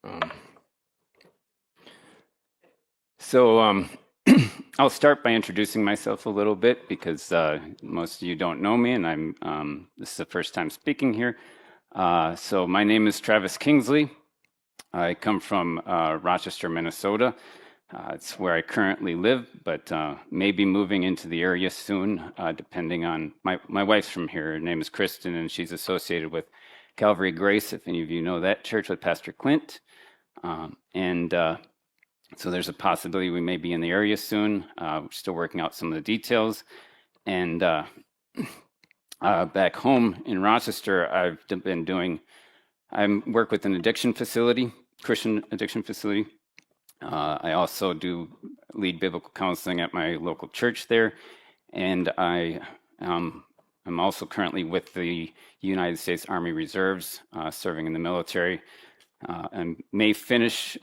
Um, so I'll start by introducing myself a little bit because most of you don't know me, and this is the first time speaking here. So my name is Travis Kingsley. I come from Rochester, Minnesota. It's where I currently live, but may be moving into the area soon, depending on my wife's from here. Her name is Kristen, and she's associated with Calvary Grace, if any of you know that church, with Pastor Clint. And so there's a possibility we may be in the area soon. We're still working out some of the details. And back home in Rochester, I work with an addiction facility, Christian addiction facility. I also do lead biblical counseling at my local church there. And I'm also currently with the United States Army Reserves, serving in the military. And may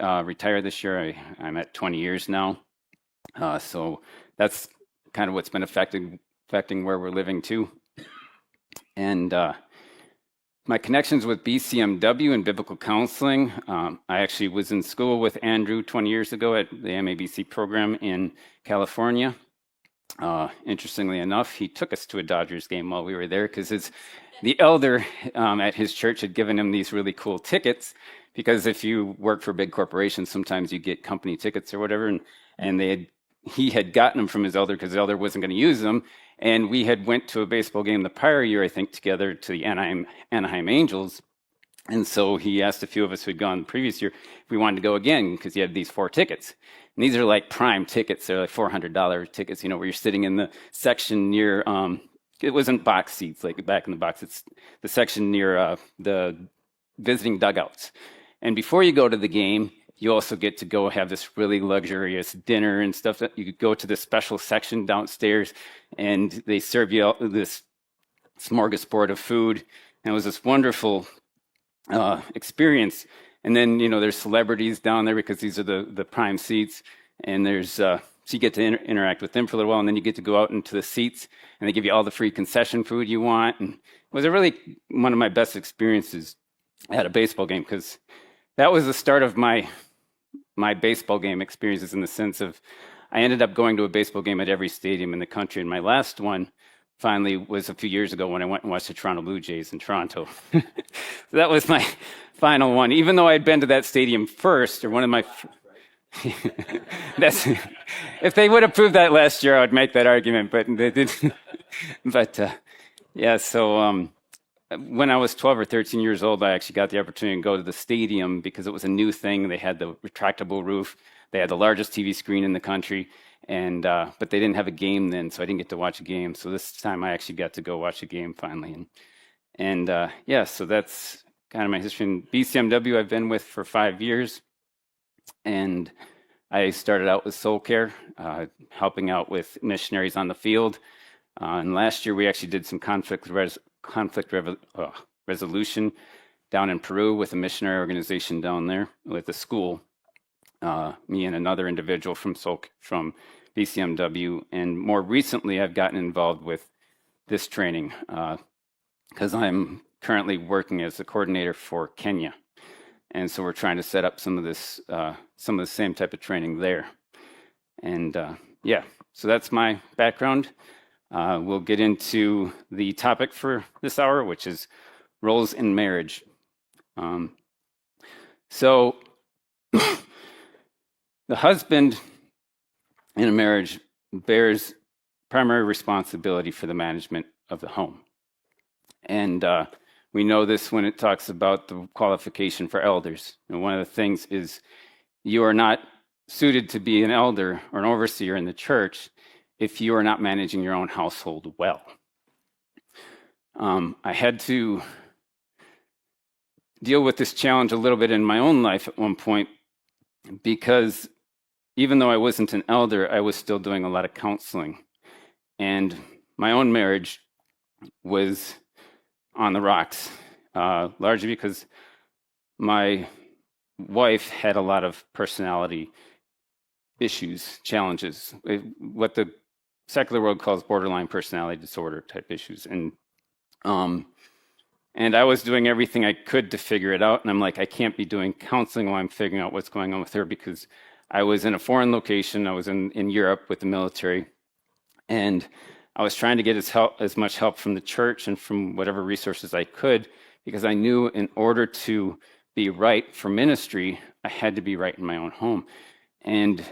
retire this year. I'm at 20 years now. So that's kind of what's been affecting where we're living too. And my connections with BCMW and biblical counseling, I actually was in school with Andrew 20 years ago at the MABC program in California. Interestingly enough, he took us to a Dodgers game while we were there because the elder at his church had given him these really cool tickets, because if you work for big corporations, sometimes you get company tickets or whatever, and he had gotten them from his elder because the elder wasn't going to use them. And we had went to a baseball game the prior year, I think, together to the Anaheim Angels. And so he asked a few of us who'd gone the previous year if we wanted to go again, because he had these 4 tickets. And these are like prime tickets. They're like $400 tickets, where you're sitting in the section near, it wasn't box seats like back in the box. It's the section near the visiting dugouts. And before you go to the game, you also get to go have this really luxurious dinner and stuff. That you could go to this special section downstairs, and they serve you this smorgasbord of food. And it was this wonderful experience. And then, there's celebrities down there because these are the prime seats. And so you get to interact with them for a little while, and then you get to go out into the seats, and they give you all the free concession food you want. And it was one of my best experiences at a baseball game, because that was the start of my baseball game experiences, in the sense of I ended up going to a baseball game at every stadium in the country. And my last one finally was a few years ago when I went and watched the Toronto Blue Jays in Toronto. So that was my final one, even though I had been to that stadium first, or one of my... If they would have proved that last year, I would make that argument, but they didn't. But yeah, so when I was 12 or 13 years old, I actually got the opportunity to go to the stadium because it was a new thing. They had the retractable roof. They had the largest TV screen in the country, but they didn't have a game then, so I didn't get to watch a game. So this time I actually got to go watch a game finally. And yeah, so that's kind of my history. In BCMW, I've been with for 5 years. And I started out with soul care, helping out with missionaries on the field. And last year we actually did some conflict resolution down in Peru with a missionary organization down there with a school. Me and another individual from BCMW. And more recently, I've gotten involved with this training because I'm currently working as a coordinator for Kenya. And so we're trying to set up some of the same type of training there. And yeah, so that's my background. We'll get into the topic for this hour, which is roles in marriage. So the husband in a marriage bears primary responsibility for the management of the home. And we know this when it talks about the qualification for elders. And one of the things is you are not suited to be an elder or an overseer in the church if you are not managing your own household well. I had to deal with this challenge a little bit in my own life at one point, because even though I wasn't an elder, I was still doing a lot of counseling. And my own marriage was on the rocks, largely because my wife had a lot of personality issues, challenges, what the secular world calls borderline personality disorder type issues. And And I was doing everything I could to figure it out. And I'm like, I can't be doing counseling while I'm figuring out what's going on with her, because I was in a foreign location. I was in Europe with the military. And I was trying to get as much help from the church and from whatever resources I could, because I knew in order to be right for ministry, I had to be right in my own home. And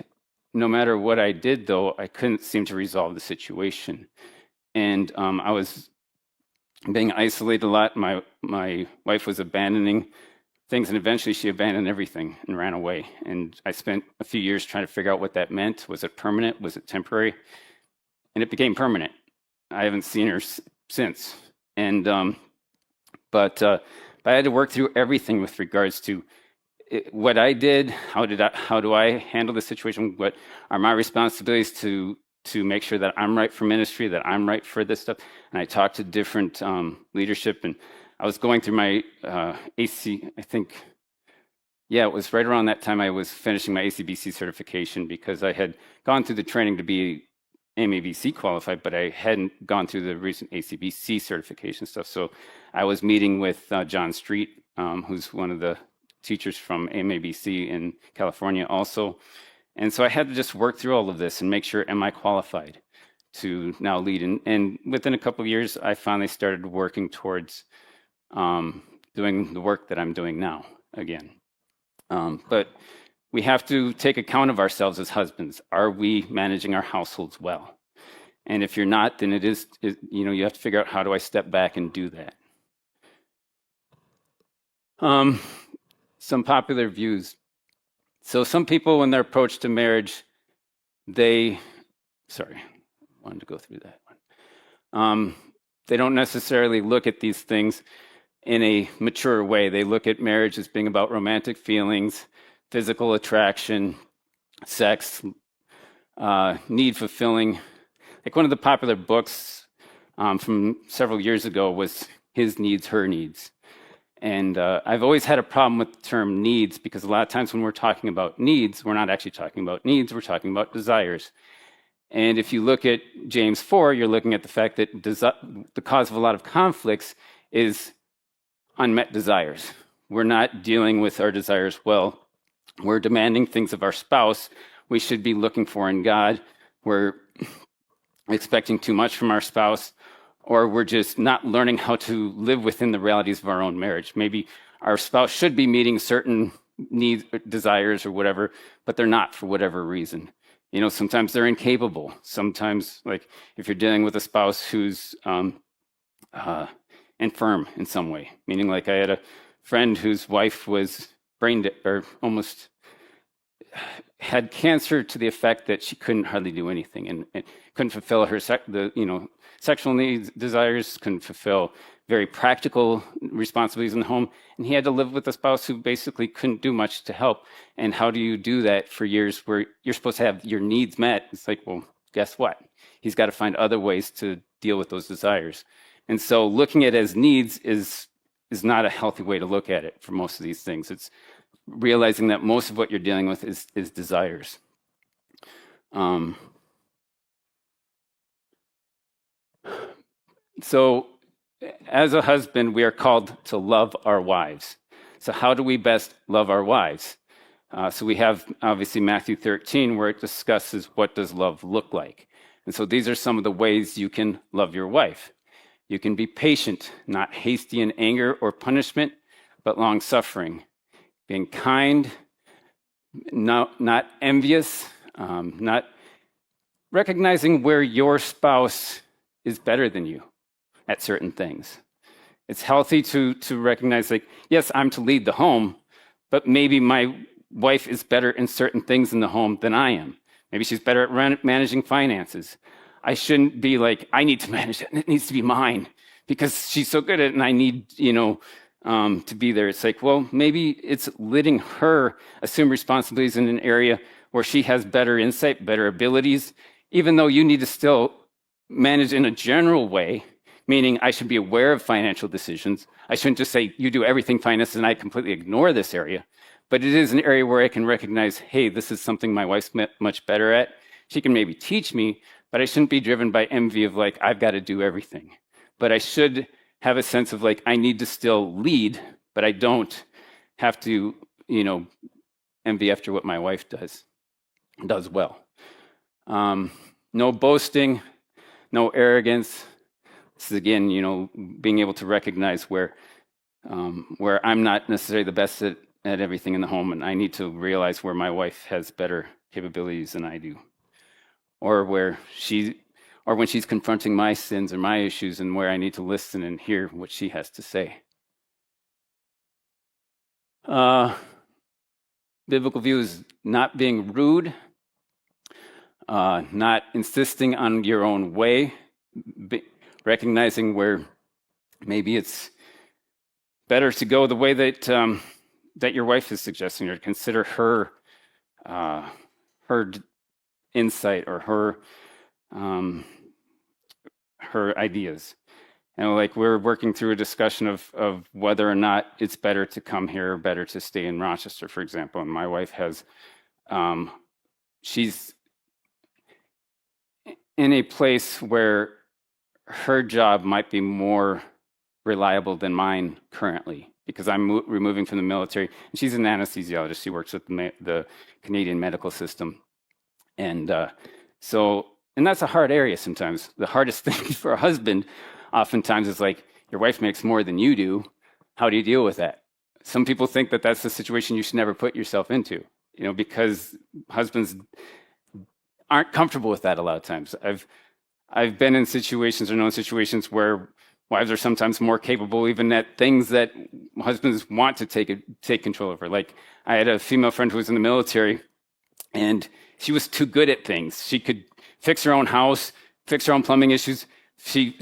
no matter what I did, though, I couldn't seem to resolve the situation. And I was being isolated a lot. My wife was abandoning things, and eventually she abandoned everything and ran away. And I spent a few years trying to figure out what that meant. Was it permanent? Was it temporary? And it became permanent. I haven't seen her since. And but I had to work through everything with regards to what I did. How do I handle the situation? What are my responsibilities to make sure that I'm right for ministry, that I'm right for this stuff? And I talked to different leadership, and I was going through my AC. I think, yeah, it was right around that time I was finishing my ACBC certification, because I had gone through the training to be MABC qualified, but I hadn't gone through the recent ACBC certification stuff. So I was meeting with John Street, who's one of the teachers from MABC in California also. And so I had to just work through all of this and make sure, am I qualified to now lead? And within a couple of years, I finally started working towards doing the work that I'm doing now again. But we have to take account of ourselves as husbands. Are we managing our households well? And if you're not, then you have to figure out, how do I step back and do that? Some popular views. So some people, when they're approached to marriage, I wanted to go through that one. They don't necessarily look at these things in a mature way. They look at marriage as being about romantic feelings, physical attraction, sex, need fulfilling. Like one of the popular books from several years ago was His Needs, Her Needs. And I've always had a problem with the term needs, because a lot of times when we're talking about needs, we're not actually talking about needs, we're talking about desires. And if you look at James 4, you're looking at the fact that the cause of a lot of conflicts is unmet desires. We're not dealing with our desires well. We're demanding things of our spouse we should be looking for in God. We're expecting too much from our spouse, or we're just not learning how to live within the realities of our own marriage. Maybe our spouse should be meeting certain needs, desires, or whatever, but they're not for whatever reason. Sometimes they're incapable. Sometimes, like if you're dealing with a spouse who's infirm in some way, meaning like I had a friend whose wife was brain dead, or almost had cancer to the effect that she couldn't hardly do anything, and couldn't fulfill her sexual needs, desires, couldn't fulfill very practical responsibilities in the home, and he had to live with a spouse who basically couldn't do much to help. And how do you do that for years where you're supposed to have your needs met? It's like, well, guess what? He's got to find other ways to deal with those desires. And so looking at it as needs is not a healthy way to look at it for most of these things. It's realizing that most of what you're dealing with is desires. So as a husband, we are called to love our wives. So how do we best love our wives? So we have obviously Matthew 13, where it discusses what does love look like. And so these are some of the ways you can love your wife. You can be patient, not hasty in anger or punishment, but long-suffering. Being kind, not envious, not recognizing where your spouse is better than you at certain things. It's healthy to recognize, like, yes, I'm to lead the home, but maybe my wife is better in certain things in the home than I am. Maybe she's better at managing finances. I shouldn't be like, I need to manage it, and it needs to be mine because she's so good at it, and I need, to be there. It's like, well, maybe it's letting her assume responsibilities in an area where she has better insight, better abilities, even though you need to still manage in a general way, meaning I should be aware of financial decisions. I shouldn't just say, you do everything finance and I completely ignore this area. But it is an area where I can recognize, hey, this is something my wife's much better at. She can maybe teach me, but I shouldn't be driven by envy of like, I've got to do everything. But I should have a sense of like, I need to still lead, but I don't have to, envy after what my wife does well. No boasting, no arrogance. This is again, being able to recognize where I'm not necessarily the best at everything in the home, and I need to realize where my wife has better capabilities than I do, or when she's confronting my sins or my issues, and where I need to listen and hear what she has to say. Biblical view is not being rude, not insisting on your own way, recognizing where maybe it's better to go the way that your wife is suggesting, or consider her insight or her ideas. Like we're working through a discussion of whether or not it's better to come here or better to stay in Rochester, for example. And my wife has, she's in a place where her job might be more reliable than mine currently, because I'm removing from the military. And she's an anesthesiologist. She works with the Canadian medical system. And and that's a hard area sometimes. The hardest thing for a husband oftentimes is like, your wife makes more than you do. How do you deal with that? Some people think that that's the situation you should never put yourself into, because husbands aren't comfortable with that a lot of times. I've been in situations or known situations where wives are sometimes more capable even at things that husbands want to take control over. Like I had a female friend who was in the military, and she was too good at things. She could fix her own house, fix her own plumbing issues. She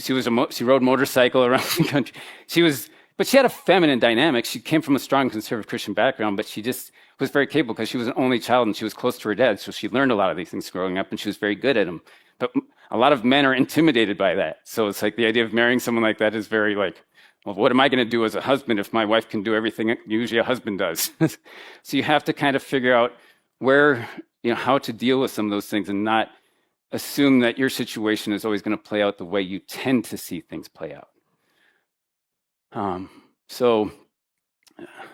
rode motorcycle around the country. But she had a feminine dynamic. She came from a strong conservative Christian background, but she just was very capable because she was an only child and she was close to her dad. So she learned a lot of these things growing up, and she was very good at them. But a lot of men are intimidated by that. So it's like the idea of marrying someone like that is very like, well, what am I going to do as a husband if my wife can do everything usually a husband does? So you have to kind of figure out how to deal with some of those things and not assume that your situation is always going to play out the way you tend to see things play out. So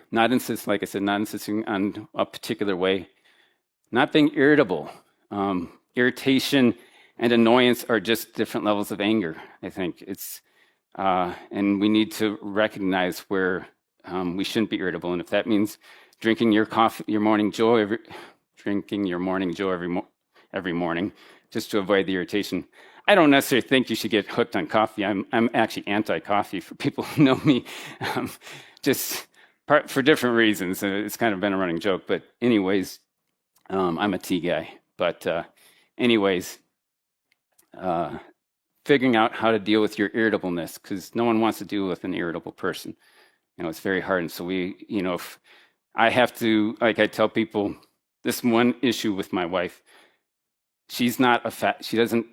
not insisting on a particular way, not being irritable. Irritation and annoyance are just different levels of anger, I think. And we need to recognize where we shouldn't be irritable. And if that means drinking your morning joy every morning, just to avoid the irritation. I don't necessarily think you should get hooked on coffee. I'm actually anti-coffee for people who know me, for different reasons. It's kind of been a running joke. But anyways, I'm a tea guy. But figuring out how to deal with your irritableness, because no one wants to deal with an irritable person. It's very hard. And so if I have to, like I tell people, this one issue with my wife, she doesn't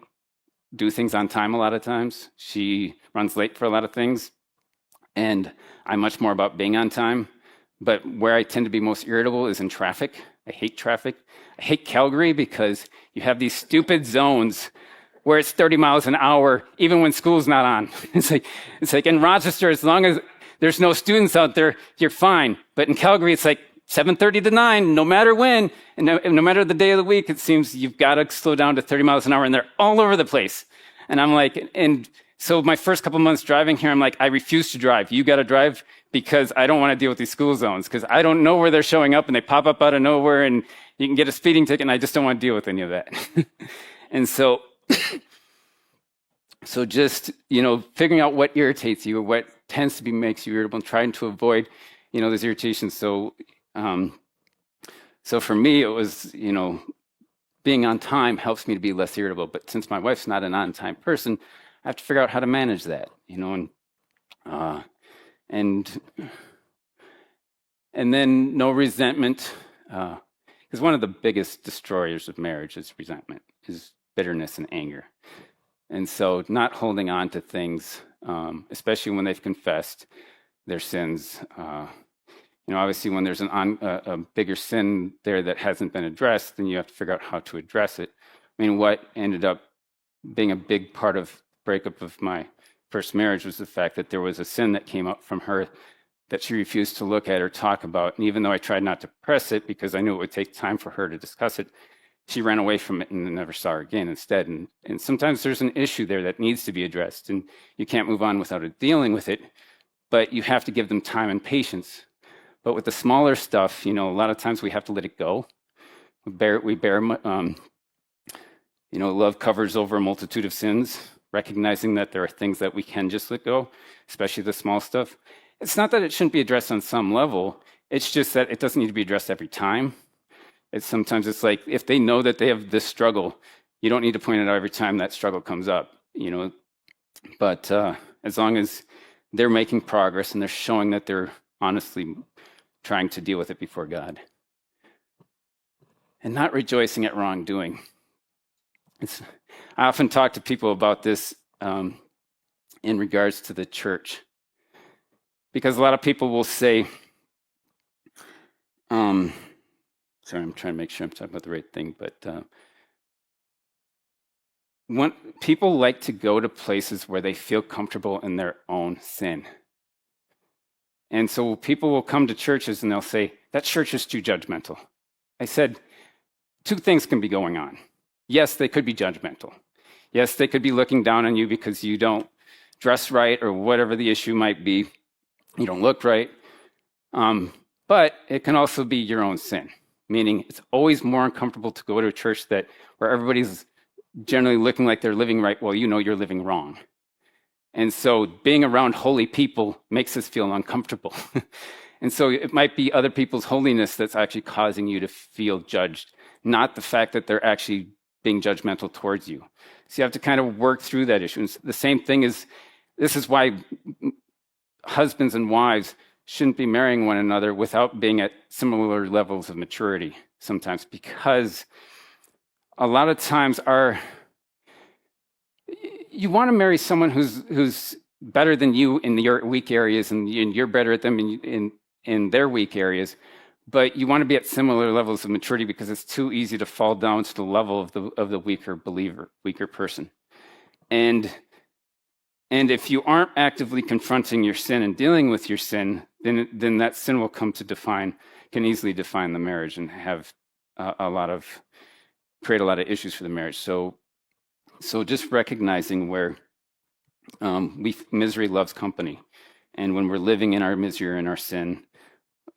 do things on time a lot of times. She runs late for a lot of things. And I'm much more about being on time. But where I tend to be most irritable is in traffic. I hate traffic. I hate Calgary because you have these stupid zones where it's 30 miles an hour, even when school's not on. It's like in Rochester, as long as there's no students out there, you're fine. But in Calgary, it's like 7:30 to 9, no matter when, and no matter the day of the week, it seems you've got to slow down to 30 miles an hour, and they're all over the place. And I'm like, and so my first couple months driving here, I'm like, I refuse to drive. You got to drive, because I don't want to deal with these school zones, because I don't know where they're showing up, and they pop up out of nowhere, and you can get a speeding ticket, and I just don't want to deal with any of that. And so just, figuring out what irritates you or what tends to makes you irritable and trying to avoid, those irritations. So for me, it was, being on time helps me to be less irritable. But since my wife's not an on-time person, I have to figure out how to manage that, and then no resentment, because one of the biggest destroyers of marriage is resentment, is bitterness and anger. And so not holding on to things, especially when they've confessed their sins. Obviously, when there's a bigger sin there that hasn't been addressed, then you have to figure out how to address it. What ended up being a big part of breakup of my first marriage was the fact that there was a sin that came up from her that she refused to look at or talk about. And even though I tried not to press it because I knew it would take time for her to discuss it, she ran away from it and never saw her again instead. And sometimes there's an issue there that needs to be addressed, and you can't move on without dealing with it, but you have to give them time and patience. But with the smaller stuff, a lot of times we have to let it go. Love covers over a multitude of sins, recognizing that there are things that we can just let go, especially the small stuff. It's not that it shouldn't be addressed on some level. It's just that it doesn't need to be addressed every time. Sometimes it's like, if they know that they have this struggle, you don't need to point it out every time that struggle comes up, But as long as they're making progress and they're showing that they're honestly trying to deal with it before God. And not rejoicing at wrongdoing. I often talk to people about this in regards to the church. Because a lot of people will say, sorry, I'm trying to make sure I'm talking about the right thing, but people like to go to places where they feel comfortable in their own sin. And so people will come to churches and they'll say, that church is too judgmental. I said, two things can be going on. Yes, they could be judgmental. Yes, they could be looking down on you because you don't dress right or whatever the issue might be. You don't look right. But it can also be your own sin, meaning it's always more uncomfortable to go to a church where everybody's generally looking like they're living right. Well, you're living wrong. And so being around holy people makes us feel uncomfortable. And so it might be other people's holiness that's actually causing you to feel judged, not the fact that they're actually being judgmental towards you. So you have to kind of work through that issue. And the same thing this is why husbands and wives shouldn't be marrying one another without being at similar levels of maturity sometimes, because a lot of times you want to marry someone who's better than you in your weak areas, and you're better at them in their weak areas, but you want to be at similar levels of maturity because it's too easy to fall down to the level of the weaker person. And if you aren't actively confronting your sin and dealing with your sin, then that sin will can easily define the marriage and have create a lot of issues for the marriage. So just recognizing where misery loves company. And when we're living in our misery or in our sin,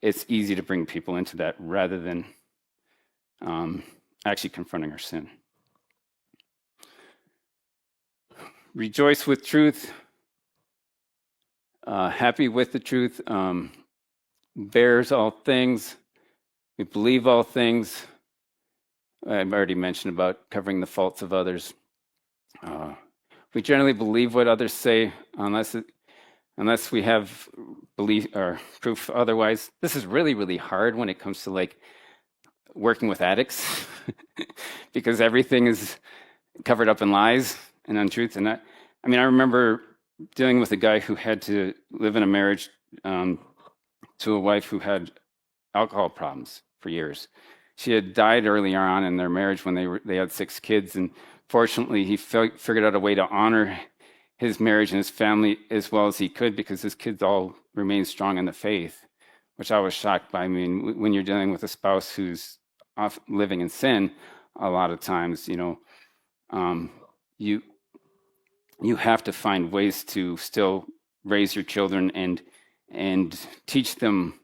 it's easy to bring people into that rather than actually confronting our sin. Rejoice with truth. Happy with the truth. Bears all things. We believe all things. I've already mentioned about covering the faults of others. We generally believe what others say unless we have belief or proof otherwise. This is really, really hard when it comes to working with addicts because everything is covered up in lies and untruth. And I remember dealing with a guy who had to live in a marriage to a wife who had alcohol problems for years. She had died earlier on in their marriage when they had 6 kids, and fortunately he figured out a way to honor his marriage and his family as well as he could because his kids all remained strong in the faith, which I was shocked by. I mean, when you're dealing with a spouse who's living in sin, a lot of times, you have to find ways to still raise your children and teach them,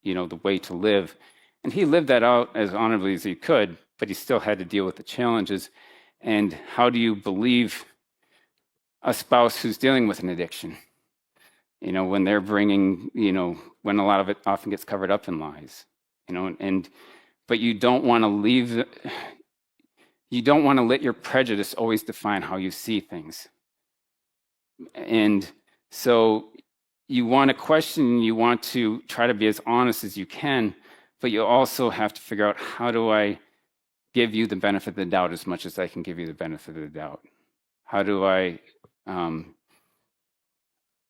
the way to live. And he lived that out as honorably as he could, but he still had to deal with the challenges. And how do you believe a spouse who's dealing with an addiction? When they're bringing, when a lot of it often gets covered up in lies, but you don't want to let your prejudice always define how you see things. And so you want to question, you want to try to be as honest as you can, but you also have to figure out, how do I give you the benefit of the doubt as much as I can give you the benefit of the doubt? How do I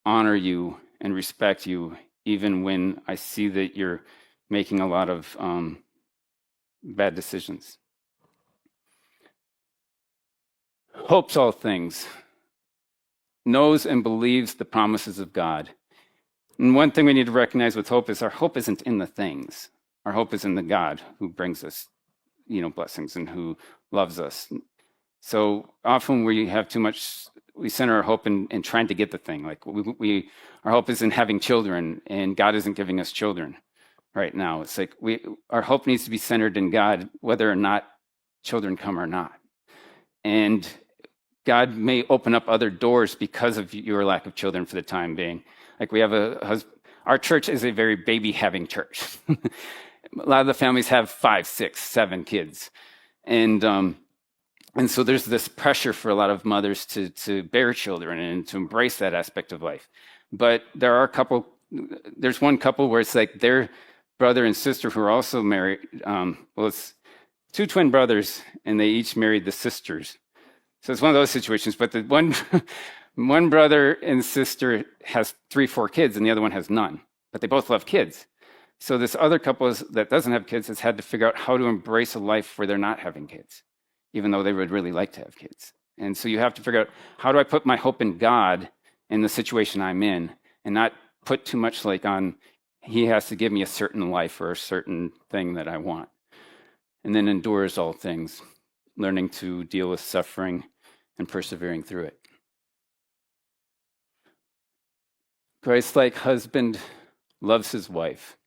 honor you and respect you even when I see that you're making a lot of bad decisions? Hopes all things. knows and believes the promises of God. And one thing we need to recognize with hope is our hope isn't in the things. Our hope is in the God who brings us, blessings and who loves us. So often we have too much, we center our hope in trying to get the thing. Like our hope is in having children, and God isn't giving us children right now. It's like our hope needs to be centered in God, whether or not children come or not. And God may open up other doors because of your lack of children for the time being. Like we have our church is a very baby-having church. A lot of the families have 5, 6, 7 kids. And so there's this pressure for a lot of mothers to bear children and to embrace that aspect of life. But there's one couple where it's like their brother and sister who are also married. It's 2 twin brothers, and they each married the sisters. So it's one of those situations. But the one brother and sister has 3, 4 kids, and the other one has none. But they both love kids. So this other couple that doesn't have kids has had to figure out how to embrace a life where they're not having kids, even though they would really like to have kids. And so you have to figure out, how do I put my hope in God in the situation I'm in, and not put too much on he has to give me a certain life or a certain thing that I want. And then endures all things, learning to deal with suffering and persevering through it. Christ-like husband loves his wife.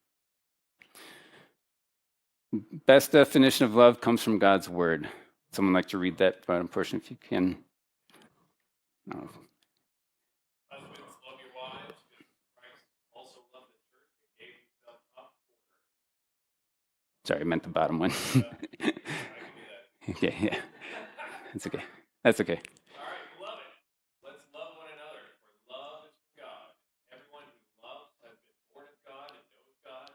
Best definition of love comes from God's word. Someone like to read that bottom portion if you can? No. Husbands, love your wives, because Christ also loved the church and gave himself up for her. Sorry, I meant the bottom one. I can do that. Okay, yeah. That's okay. That's okay. All right, beloved, let's love one another, for love is from God. Everyone who loves has been born of God and knows God.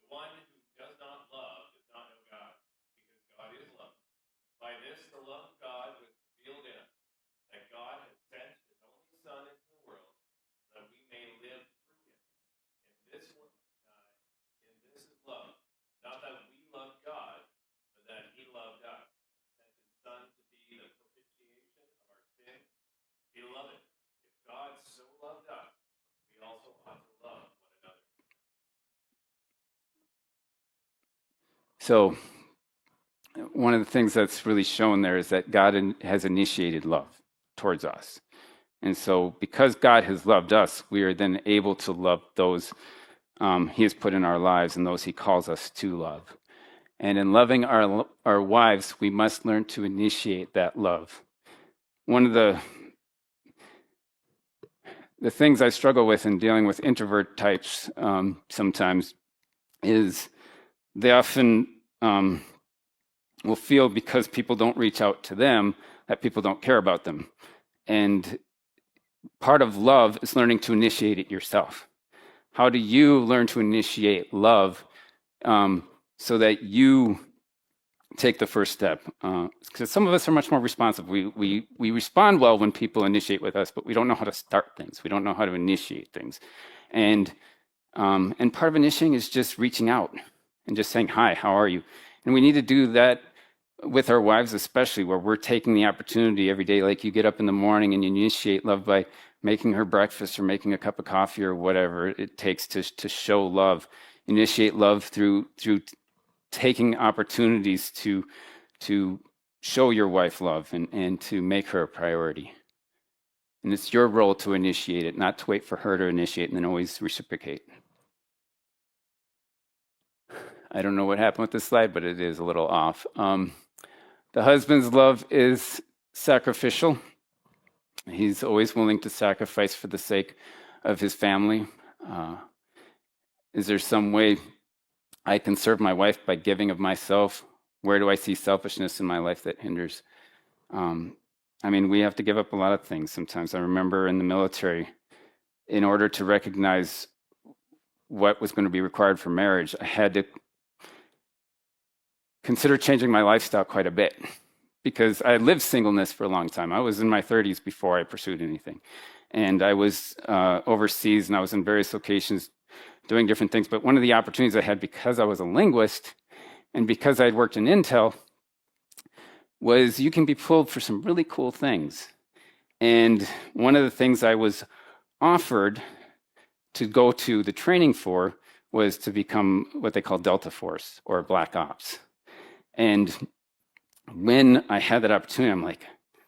The one who does not love does not know God, because God is love. By this, the love of God was revealed in us, that God has sent his only Son into the world, so that we may live through him. And this is love, not that we love God, but that he loved us, and sent his Son to be the propitiation of our sin. Beloved, if God so loved us, we also ought to love one another. So, one of the things that's really shown there is that God has initiated love towards us. And so because God has loved us, we are then able to love those he has put in our lives and those he calls us to love. And in loving our wives, we must learn to initiate that love. One of the things I struggle with in dealing with introvert types sometimes is they often will feel, because people don't reach out to them, that people don't care about them. And part of love is learning to initiate it yourself. How do you learn to initiate love so that you take the first step? Because some of us are much more responsive. We respond well when people initiate with us, but we don't know how to start things. We don't know how to initiate things. And part of initiating is just reaching out and just saying, hi, how are you? And we need to do that with our wives, especially, where we're taking the opportunity every day. Like you get up in the morning and you initiate love by making her breakfast or making a cup of coffee or whatever it takes to show love. Initiate love through taking opportunities to show your wife love and to make her a priority. And it's your role to initiate it, not to wait for her to initiate and then always reciprocate. I don't know what happened with this slide, but it is a little off. The husband's love is sacrificial. He's always willing to sacrifice for the sake of his family. Is there some way I can serve my wife by giving of myself? Where do I see selfishness in my life that hinders? We have to give up a lot of things sometimes. I remember in the military, in order to recognize what was going to be required for marriage, I had to consider changing my lifestyle quite a bit, because I lived singleness for a long time. I was in my 30s before I pursued anything. And I was overseas, and I was in various locations doing different things. But one of the opportunities I had, because I was a linguist and because I'd worked in Intel, was you can be pulled for some really cool things. And one of the things I was offered to go to the training for was to become what they call Delta Force or Black Ops. And when I had that opportunity, I'm like,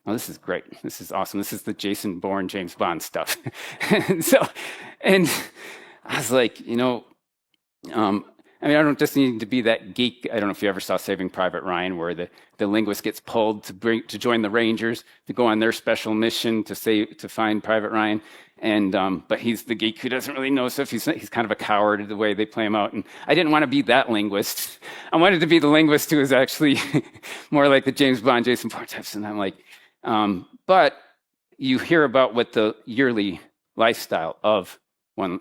oh, this is great. This is awesome. This is the Jason Bourne, James Bond stuff. and I was like, I mean, I don't just need to be that geek. I don't know if you ever saw Saving Private Ryan, where the linguist gets pulled to join the Rangers to go on their special mission to find Private Ryan, and but he's the geek who doesn't really know stuff. He's kind of a coward the way they play him out. And I didn't want to be that linguist. I wanted to be the linguist who is actually more like the James Bond, Jason Bourne types. And I'm like, but you hear about what the yearly lifestyle of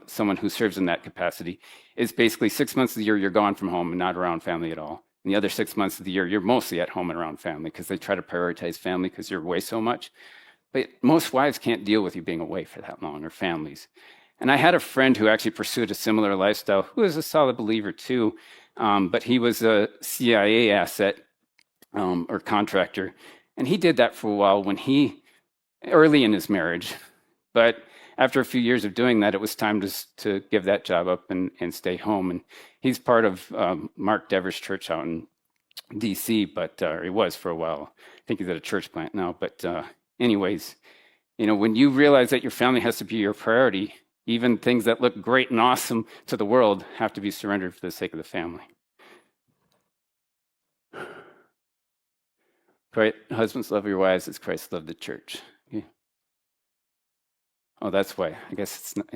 someone who serves in that capacity is. Basically 6 months of the year you're gone from home and not around family at all. And the other 6 months of the year you're mostly at home and around family, because they try to prioritize family because you're away so much. But most wives can't deal with you being away for that long, or families. And I had a friend who actually pursued a similar lifestyle, who was a solid believer too, but he was a CIA asset or contractor. And he did that for a while early in his marriage. But after a few years of doing that, it was time to give that job up and stay home. And he's part of Mark Dever's church out in D.C., but he was for a while. I think he's at a church plant now. But anyways, when you realize that your family has to be your priority, even things that look great and awesome to the world have to be surrendered for the sake of the family. Right? Husbands, love your wives as Christ loved the church. Okay. Oh, that's why. I guess it's not.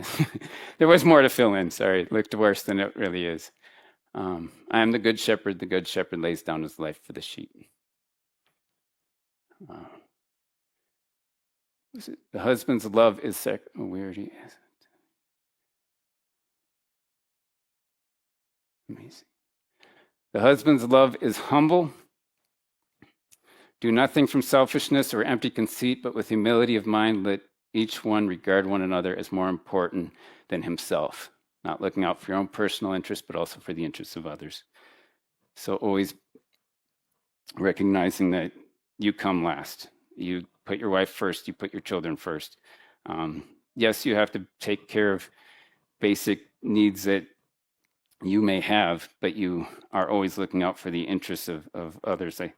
There was more to fill in. Sorry, it looked worse than it really is. I am the good shepherd. The good shepherd lays down his life for the sheep. The husband's love is where he is. Amazing. The husband's love is humble. Do nothing from selfishness or empty conceit, but with humility of mind, let each one regard one another as more important than himself, not looking out for your own personal interests, but also for the interests of others. So always recognizing that you come last. You put your wife first, you put your children first. Yes, you have to take care of basic needs that you may have, but you are always looking out for the interests of others. I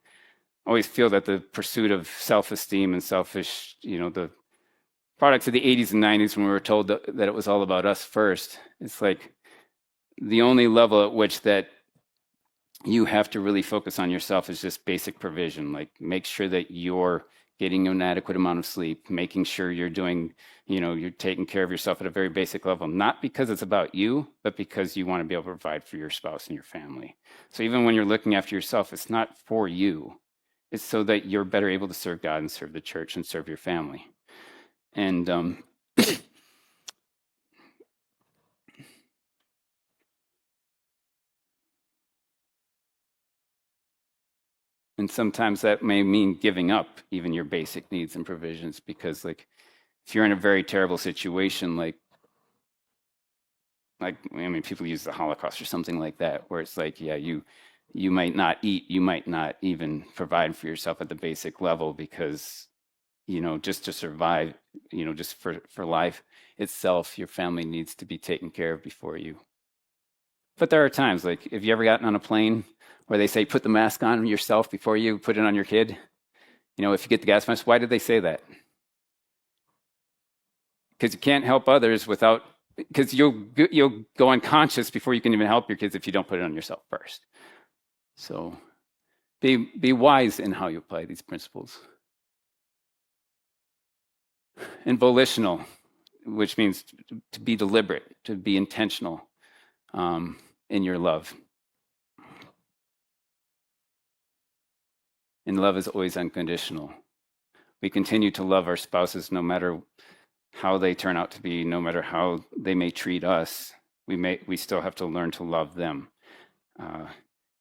always feel that the pursuit of self-esteem and selfish, the products of the 80s and 90s, when we were told that it was all about us first, it's like the only level at which that you have to really focus on yourself is just basic provision. Like, make sure that you're getting an adequate amount of sleep, making sure you're doing, you're taking care of yourself at a very basic level, not because it's about you, but because you want to be able to provide for your spouse and your family. So even when you're looking after yourself, it's not for you. It's so that you're better able to serve God and serve the church and serve your family. And and sometimes that may mean giving up even your basic needs and provisions, because if you're in a very terrible situation, people use the Holocaust or something like that, where it's you might not eat, you might not even provide for yourself at the basic level, because just to survive, just for life itself, your family needs to be taken care of before you. But there are times, have you ever gotten on a plane where they say put the mask on yourself before you put it on your kid? If you get the gas mask, why did they say that? Because you can't help others because you'll go unconscious before you can even help your kids if you don't put it on yourself first. So be wise in how you apply these principles. And volitional, which means to be deliberate, to be intentional in your love. And love is always unconditional. We continue to love our spouses no matter how they turn out to be, no matter how they may treat us. We still have to learn to love them.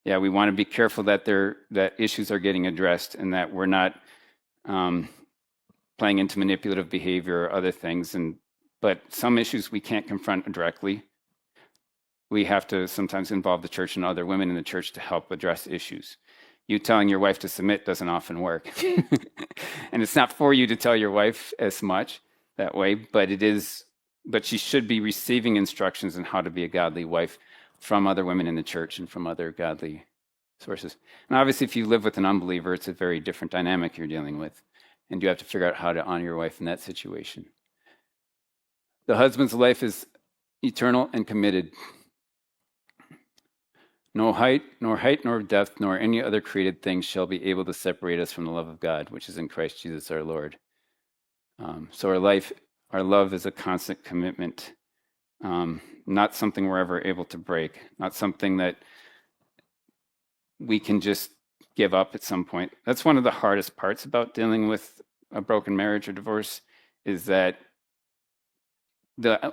We want to be careful that issues are getting addressed, and that we're not playing into manipulative behavior or other things. But some issues we can't confront directly. We have to sometimes involve the church and other women in the church to help address issues. You telling your wife to submit doesn't often work. And it's not for you to tell your wife as much that way, but she should be receiving instructions on how to be a godly wife from other women in the church and from other godly sources. And obviously, if you live with an unbeliever, it's a very different dynamic you're dealing with. And you have to figure out how to honor your wife in that situation. The husband's life is eternal and committed. No height, nor depth, nor any other created thing shall be able to separate us from the love of God, which is in Christ Jesus our Lord. So our love is a constant commitment, not something we're ever able to break, not something that we can just give up at some point. That's one of the hardest parts about dealing with a broken marriage or divorce, is that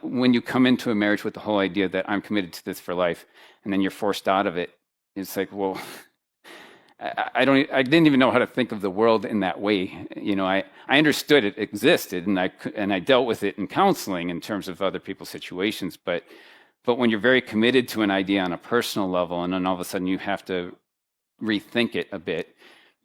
when you come into a marriage with the whole idea that I'm committed to this for life, and then you're forced out of it, it's like, well, I didn't even know how to think of the world in that way. I understood it existed, and I dealt with it in counseling in terms of other people's situations. But when you're very committed to an idea on a personal level, and then all of a sudden you have to rethink it a bit,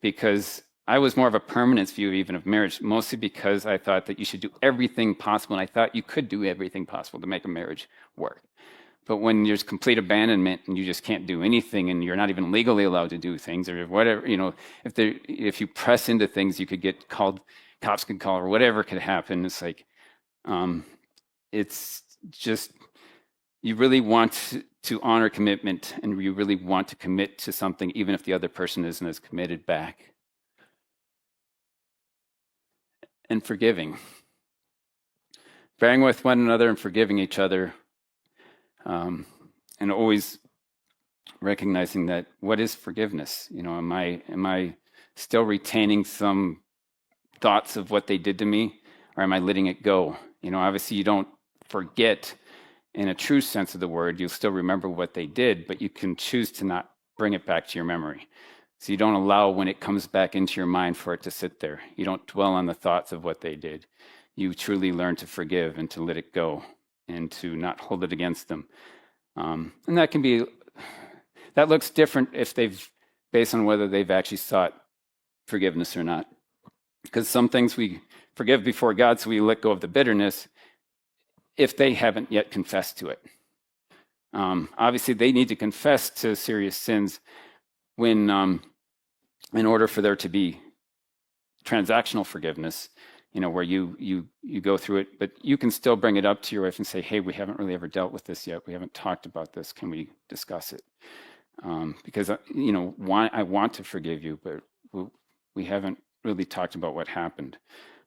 because I was more of a permanence view even of marriage, mostly because I thought that you should do everything possible, and I thought you could do everything possible to make a marriage work. But when there's complete abandonment and you just can't do anything, and you're not even legally allowed to do things, or whatever, if you press into things, you could get called, cops could call, or whatever could happen. It's like, it's just, you really want to honor commitment, and you really want to commit to something, even if the other person isn't as committed back. And forgiving. Bearing with one another and forgiving each other. And always recognizing that, what is forgiveness? Am I still retaining some thoughts of what they did to me, or am I letting it go? Obviously you don't forget in a true sense of the word. You'll still remember what they did, but you can choose to not bring it back to your memory. So you don't allow, when it comes back into your mind, for it to sit there. You don't dwell on the thoughts of what they did. You truly learn to forgive and to let it go and to not hold it against them. And that looks different based on whether they've actually sought forgiveness or not. Because some things we forgive before God, so we let go of the bitterness if they haven't yet confessed to it. Obviously, they need to confess to serious sins when, in order for there to be transactional forgiveness, where you go through it, but you can still bring it up to your wife and say, hey, we haven't really ever dealt with this yet. We haven't talked about this. Can we discuss it? Because, I want to forgive you, but we haven't really talked about what happened.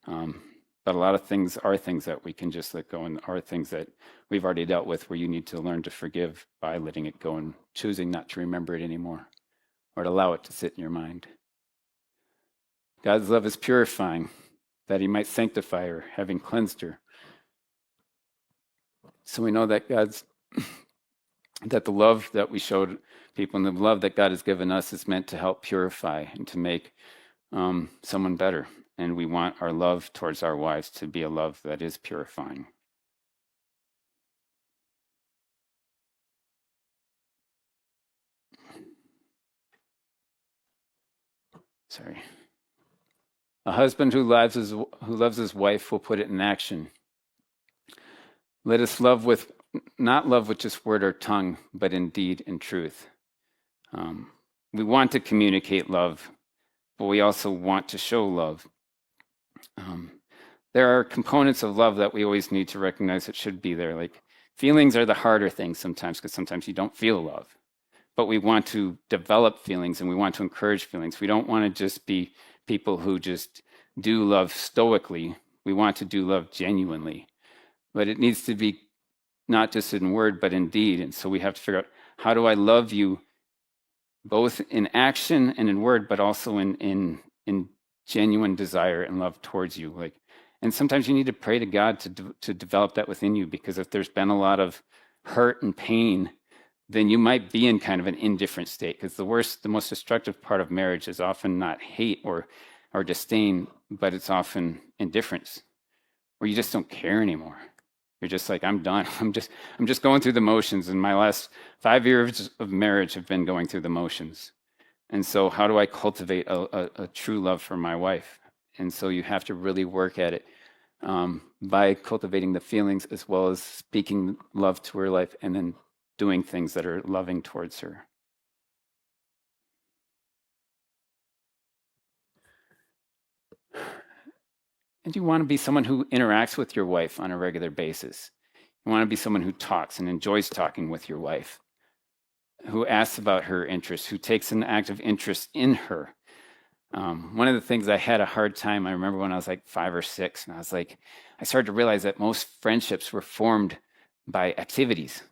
But a lot of things are things that we can just let go, and are things that we've already dealt with, where you need to learn to forgive by letting it go and choosing not to remember it anymore, or to allow it to sit in your mind. God's love is purifying, that he might sanctify her, having cleansed her. So we know that that the love that we showed people, and the love that God has given us, is meant to help purify and to make someone better. And we want our love towards our wives to be a love that is purifying. Sorry. A husband who loves his wife will put it in action. Let us not love with just word or tongue, but in deed and truth. We want to communicate love, but we also want to show love. There are components of love that we always need to recognize that should be there. Like, feelings are the harder things sometimes, because sometimes you don't feel love. But we want to develop feelings, and we want to encourage feelings. We don't want to just be people who just do love stoically. We want to do love genuinely. But it needs to be not just in word, but in deed. And so we have to figure out, how do I love you both in action and in word, but also in genuine desire and love towards you? And sometimes you need to pray to God to develop that within you, because if there's been a lot of hurt and pain, then you might be in kind of an indifferent state. Because the most destructive part of marriage is often not hate or disdain, but it's often indifference, where you just don't care anymore. You're just like, I'm done. I'm just going through the motions. And my last 5 years of marriage have been going through the motions. And so how do I cultivate a true love for my wife? And so you have to really work at it by cultivating the feelings as well as speaking love to her life and then doing things that are loving towards her. And you want to be someone who interacts with your wife on a regular basis. You want to be someone who talks and enjoys talking with your wife, who asks about her interests, who takes an active interest in her. One of the things I had a hard time, I remember when I was like 5 or 6, and I started to realize that most friendships were formed by activities.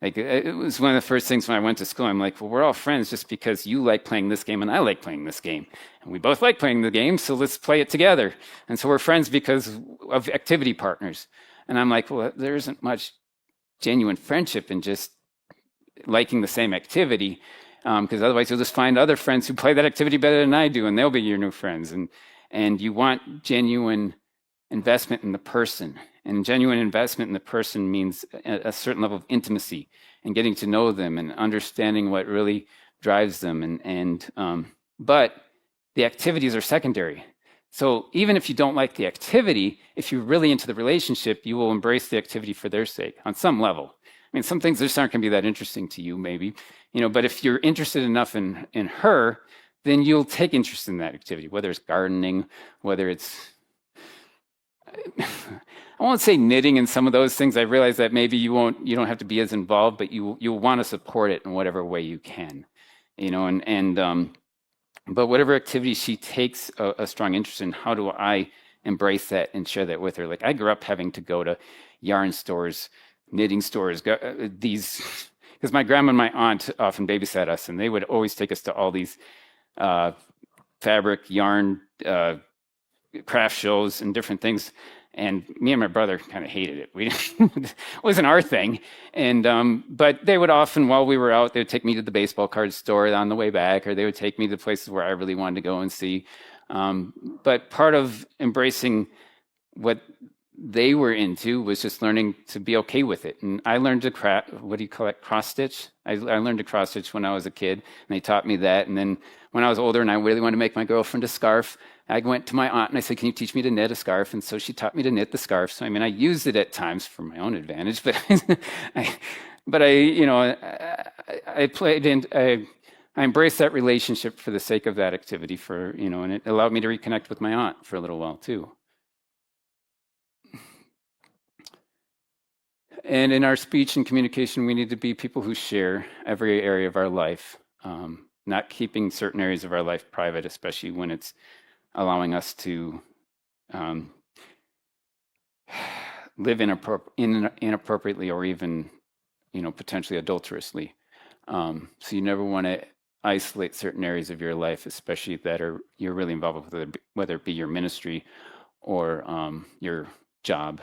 Like it was one of the first things when I went to school. I'm like, well, we're all friends just because you like playing this game and I like playing this game. And we both like playing the game, so let's play it together. And so we're friends because of activity partners. And I'm like, well, there isn't much genuine friendship in just liking the same activity, because otherwise you'll just find other friends who play that activity better than I do, and they'll be your new friends. And you want genuine investment in the person. And genuine investment in the person means a certain level of intimacy and getting to know them and understanding what really drives them. But the activities are secondary. So even if you don't like the activity, if you're really into the relationship, you will embrace the activity for their sake on some level. I mean, some things just aren't going to be that interesting to you, maybe, but if you're interested enough in her, then you'll take interest in that activity, whether it's gardening, whether it's, I won't say knitting and some of those things. I realize that maybe you don't have to be as involved, but you'll want to support it in whatever way you can, but whatever activity she takes a strong interest in, how do I embrace that and share that with her? Like I grew up having to go to yarn stores, knitting stores, because my grandma and my aunt often babysat us, and they would always take us to all these fabric, yarn, craft shows and different things. And me and my brother kind of hated it. It wasn't our thing. But they would often, while we were out, they would take me to the baseball card store on the way back, or they would take me to places where I really wanted to go and see. But part of embracing what they were into was just learning to be okay with it. And I learned to cross stitch. I learned to cross stitch when I was a kid, and they taught me that. And then when I was older and I really wanted to make my girlfriend a scarf, I went to my aunt and I said, can you teach me to knit a scarf? And so she taught me to knit the scarf. So, I mean, I used it at times for my own advantage, but I embraced that relationship for the sake of that activity and it allowed me to reconnect with my aunt for a little while too. And in our speech and communication, we need to be people who share every area of our life, not keeping certain areas of our life private, especially when it's allowing us to live inappropriately or even, potentially adulterously. So you never want to isolate certain areas of your life, especially that you're really involved with, whether it be your ministry or your job,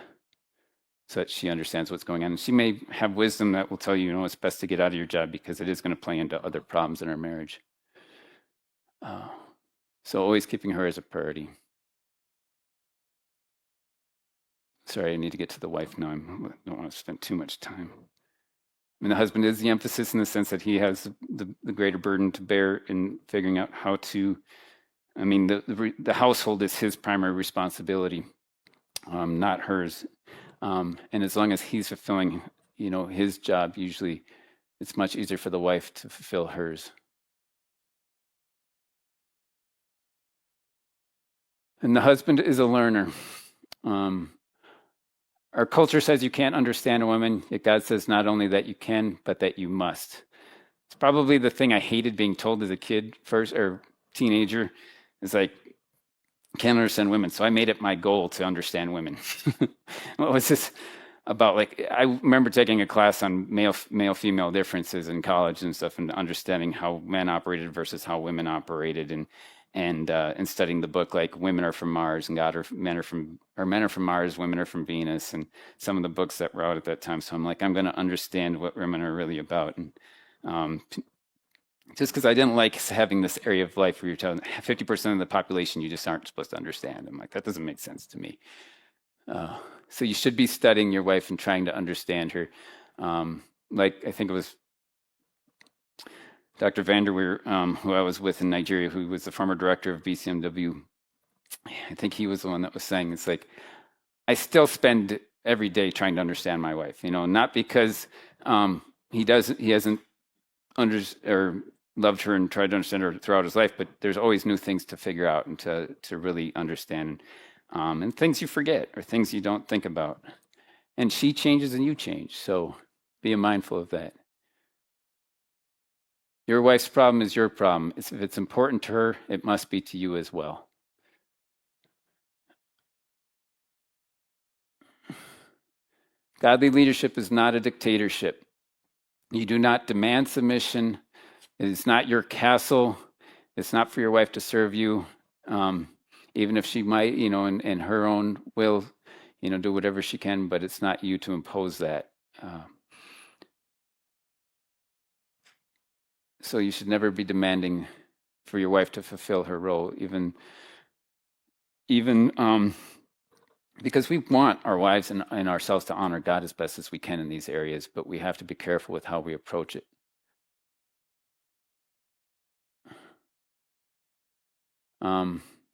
so that she understands what's going on. And she may have wisdom that will tell you, it's best to get out of your job because it is going to play into other problems in our marriage. So always keeping her as a priority. Sorry, I need to get to the wife now. I don't want to spend too much time. I mean, the husband is the emphasis in the sense that he has the greater burden to bear in figuring out how to, the household is his primary responsibility, not hers. And as long as he's fulfilling, his job, usually it's much easier for the wife to fulfill hers. And the husband is a learner. Our culture says you can't understand a woman, yet God says not only that you can, but that you must. It's probably the thing I hated being told as a kid first or teenager. Is like, can't understand women. So I made it my goal to understand women. What was this about? Like, I remember taking a class on male-female differences in college and stuff, and understanding how men operated versus how women operated, and studying the book, like Women Are From Mars and Men Are From Mars, Women Are From Venus, and some of the books that were out at that time. So I'm like, I'm going to understand what women are really about. And just because I didn't like having this area of life where you're telling 50% of the population you just aren't supposed to understand. I'm like, that doesn't make sense to me. So you should be studying your wife and trying to understand her. Like, I think it was Dr. Vanderweer, who I was with in Nigeria, who was the former director of BCMW, I think he was the one that was saying, it's like, I still spend every day trying to understand my wife, not because he hasn't or loved her and tried to understand her throughout his life, but there's always new things to figure out and to really understand, and things you forget or things you don't think about. And she changes and you change, so be mindful of that. Your wife's problem is your problem. If it's important to her, it must be to you as well. Godly leadership is not a dictatorship. You do not demand submission. It is not your castle. It's not for your wife to serve you, even if she might, in her own will, do whatever she can, but it's not you to impose that. So you should never be demanding for your wife to fulfill her role, even because we want our wives and ourselves to honor God as best as we can in these areas, but we have to be careful with how we approach it.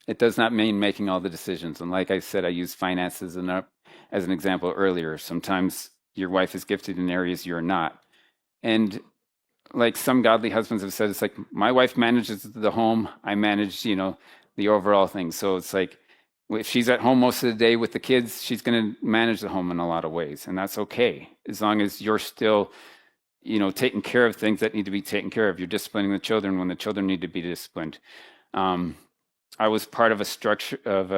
It does not mean making all the decisions. And like I said, I used finances as an example earlier. Sometimes your wife is gifted in areas you're not. And like some godly husbands have said, it's like, my wife manages the home, I manage, the overall thing. So it's like, if she's at home most of the day with the kids, she's going to manage the home in a lot of ways. And that's okay, as long as you're still, taking care of things that need to be taken care of. You're disciplining the children when the children need to be disciplined. I was part of a structure of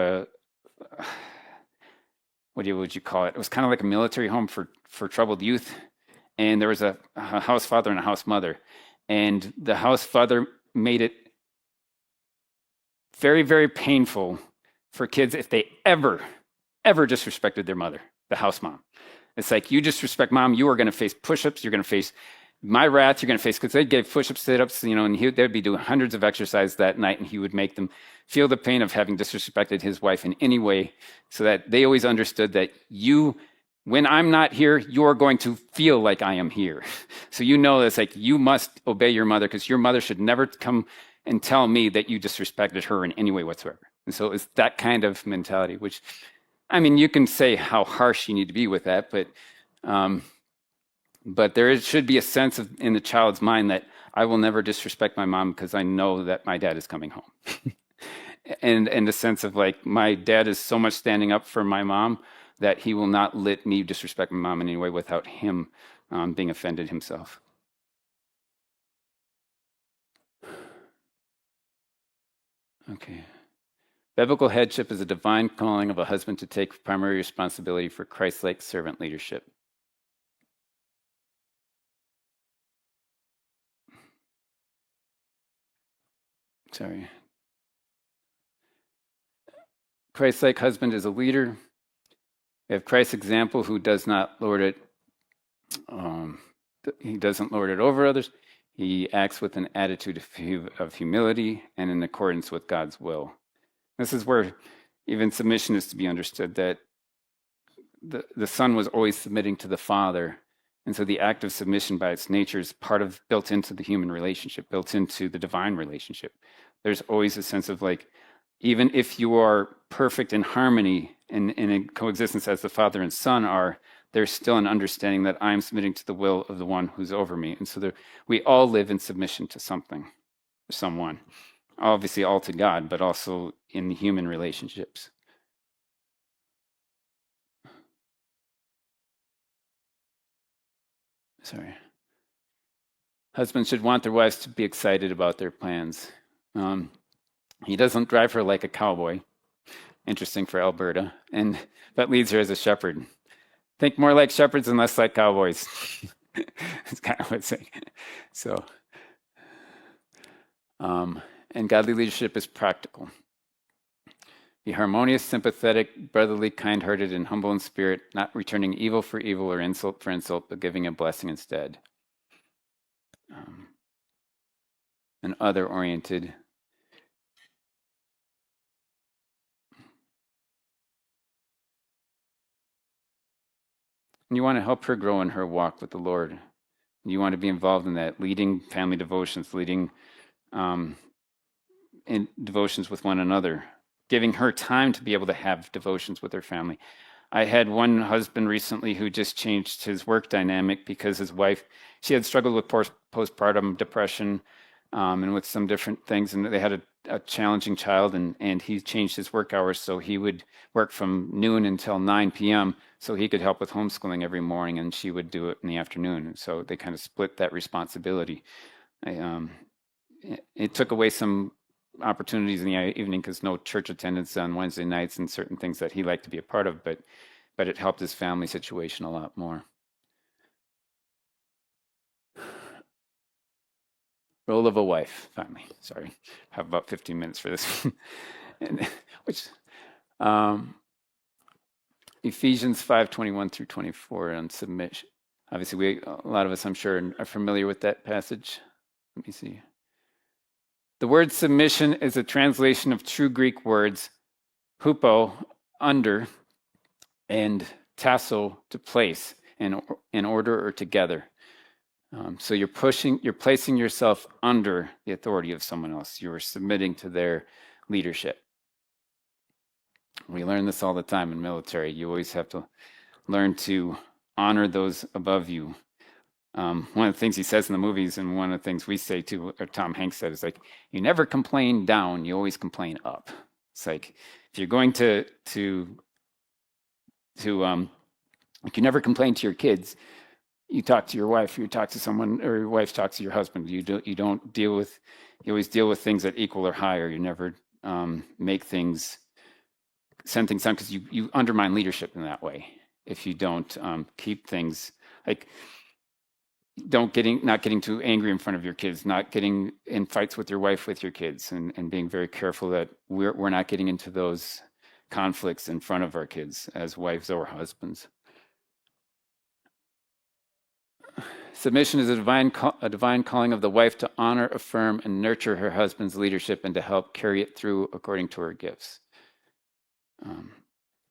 what would you call it? It was kind of like a military home for troubled youth. And there was a house father and a house mother. And the house father made it very, very painful for kids if they ever disrespected their mother, the house mom. It's like, you disrespect mom, you are going to face push-ups, you're going to face my wrath, you're going to face, because they gave push-ups, sit-ups, and they'd be doing hundreds of exercises that night, and he would make them feel the pain of having disrespected his wife in any way, so that they always understood that when I'm not here, you're going to feel like I am here. So it's like, you must obey your mother, because your mother should never come and tell me that you disrespected her in any way whatsoever. And so it's that kind of mentality, which, you can say how harsh you need to be with that, but there should be a sense in the child's mind that I will never disrespect my mom because I know that my dad is coming home. and the sense of like, my dad is so much standing up for my mom that he will not let me disrespect my mom in any way without him being offended himself. Okay. Biblical headship is a divine calling of a husband to take primary responsibility for Christ-like servant leadership. Sorry. Christ-like husband is a leader. We have Christ's example, who does not lord it. He doesn't lord it over others. He acts with an attitude of humility and in accordance with God's will. This is where even submission is to be understood, that the son was always submitting to the father. And so the act of submission by its nature is built into the human relationship, built into the divine relationship. There's always a sense of like, even if you are perfect in harmony and in coexistence as the father and son are, there's still an understanding that I'm submitting to the will of the one who's over me. And so we all live in submission to something, or someone. Obviously all to God, but also in human relationships. Sorry. Husbands should want their wives to be excited about their plans. He doesn't drive her like a cowboy. Interesting for Alberta. But leads her as a shepherd. Think more like shepherds and less like cowboys. It's kind of what I'm saying. So, and godly leadership is practical. Be harmonious, sympathetic, brotherly, kind-hearted, and humble in spirit, not returning evil for evil or insult for insult, but giving a blessing instead. And other-oriented. And you want to help her grow in her walk with the Lord. You want to be involved in that, leading family devotions, leading in devotions with one another, giving her time to be able to have devotions with her family. I had one husband recently who just changed his work dynamic because his wife, she had struggled with postpartum depression and with some different things, and they had a challenging child, and he changed his work hours so he would work from noon until 9 p.m. so he could help with homeschooling every morning, and she would do it in the afternoon. And so they kind of split that responsibility. It took away some opportunities in the evening because no church attendance on Wednesday nights and certain things that he liked to be a part of, but it helped his family situation a lot more. Role of a wife, finally. Sorry, I have about 15 minutes for this. and, which Ephesians 5:21 through 24 on submission. Obviously, a lot of us, I'm sure, are familiar with that passage. Let me see. The word submission is a translation of two Greek words, hupo, under, and tasso, to place, in order or together. So you're placing yourself under the authority of someone else. You're submitting to their leadership. We learn this all the time in military. You always have to learn to honor those above you. One of the things he says in the movies, and one of the things we say too, or Tom Hanks said, is like, you never complain down, you always complain up. It's like, if you're going to like, you never complain to your kids, you talk to your wife, you talk to someone, or your wife talks to your husband. You always deal with things at equal or higher. You never send things on, because you undermine leadership in that way. If you don't keep things, like, not getting too angry in front of your kids, not getting in fights with your wife, with your kids, and being very careful that we're not getting into those conflicts in front of our kids as wives or husbands. Submission is a divine calling of the wife to honor, affirm, and nurture her husband's leadership and to help carry it through according to her gifts.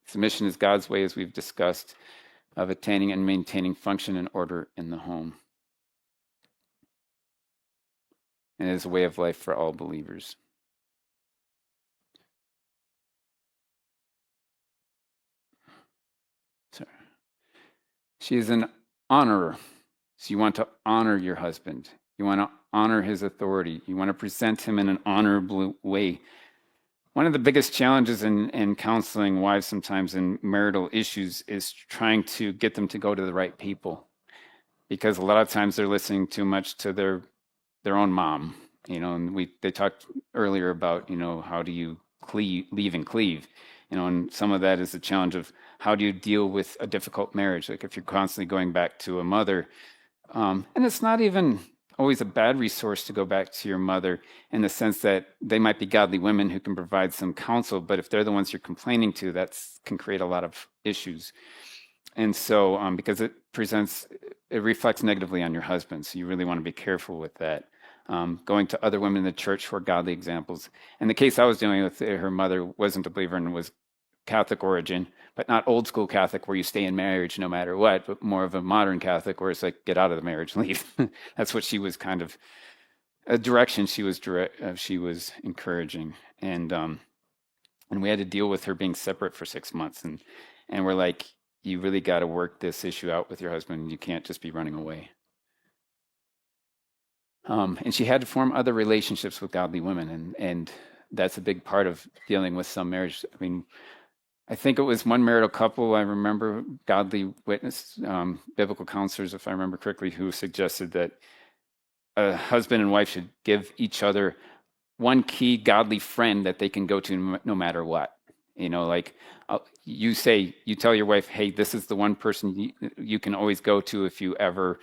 Submission is God's way, as we've discussed, of attaining and maintaining function and order in the home. And it is a way of life for all believers. Sorry. She is an honorer. So you want to honor your husband. You want to honor his authority. You want to present him in an honorable way. One of the biggest challenges in counseling wives sometimes in marital issues is trying to get them to go to the right people, because a lot of times they're listening too much to their own mom. And they talked earlier about, how do you leave and cleave, and some of that is the challenge of how do you deal with a difficult marriage. Like if you're constantly going back to a mother, and it's not even always a bad resource to go back to your mother, in the sense that they might be godly women who can provide some counsel, but if they're the ones you're complaining to, that can create a lot of issues. And so, because it reflects negatively on your husband, so you really want to be careful with that. Going to other women in the church who are godly examples. And the case I was dealing with, her mother wasn't a believer and was Catholic origin, but not old school Catholic where you stay in marriage no matter what, but more of a modern Catholic where it's like, get out of the marriage, leave. That's what she was kind of, a direction she was encouraging. And we had to deal with her being separate for 6 months. And we're like, you really got to work this issue out with your husband. You can't just be running away. And she had to form other relationships with godly women. And that's a big part of dealing with some marriage. I mean, I think it was one marital couple, I remember, godly witness, biblical counselors, if I remember correctly, who suggested that a husband and wife should give each other one key godly friend that they can go to no matter what. Like you tell your wife, hey, this is the one person you can always go to if you ever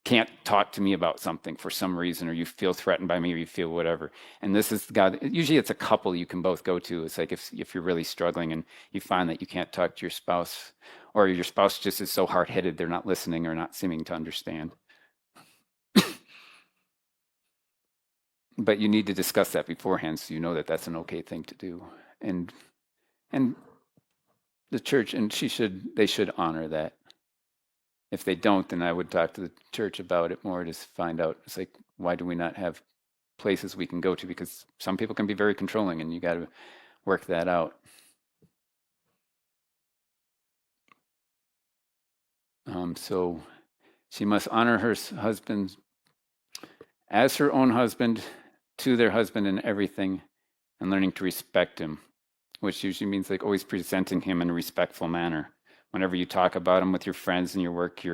can't talk to me about something for some reason, or you feel threatened by me, or you feel whatever. And this is God. Usually it's a couple you can both go to. It's like if you're really struggling and you find that you can't talk to your spouse, or your spouse just is so hard-headed they're not listening or not seeming to understand. But you need to discuss that beforehand so you know that that's an okay thing to do. And the church, and they should honor that. if they don't, then I would talk to the church about it more to find out. It's like, why do we not have places we can go to? Because some people can be very controlling, and you got to work that out. So she must honor her husband as her own husband, to their husband in everything, and learning to respect him, which usually means like always presenting him in a respectful manner. Whenever you talk about him with your friends and your work,